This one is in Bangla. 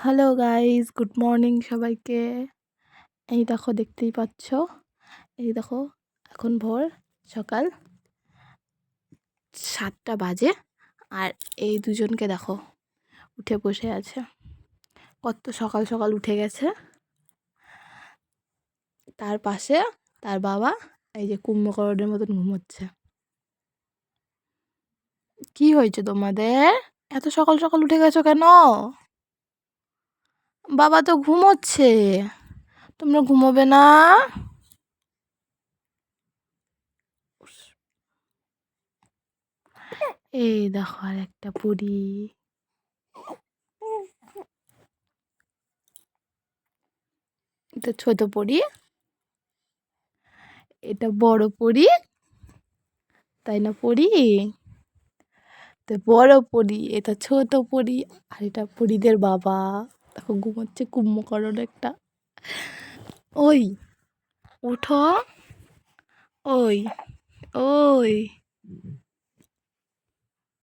হ্যালো গাইস, গুড মর্নিং সবাইকে। এই দেখো, দেখতেই পাচ্ছ, এই দেখো, এখন ভোর সকাল 7টা বাজে। আর এই দুজনকে দেখো উঠে বসে আছে, কত সকাল সকাল উঠে গেছে। তার পাশে তার বাবা এই যে কুম্ভকর্ণের মতন ঘুমোচ্ছে। কি হয়েছে তোমাদের? এত সকাল সকাল উঠে গেছো কেন? বাবা তো ঘুমোচ্ছে, তোমরা ঘুমোবে না? এই দেখো আর একটা পরী, এটা ছোট পরী, এটা বড় পরী, তাই না পরী? তো বড় পরী, এটা ছোট পরী, আর এটা পরীদের বাবা। দেখো ঘুমোচ্ছে কুম্ভকর্ণ একটা। ওই উঠো, ওই ওই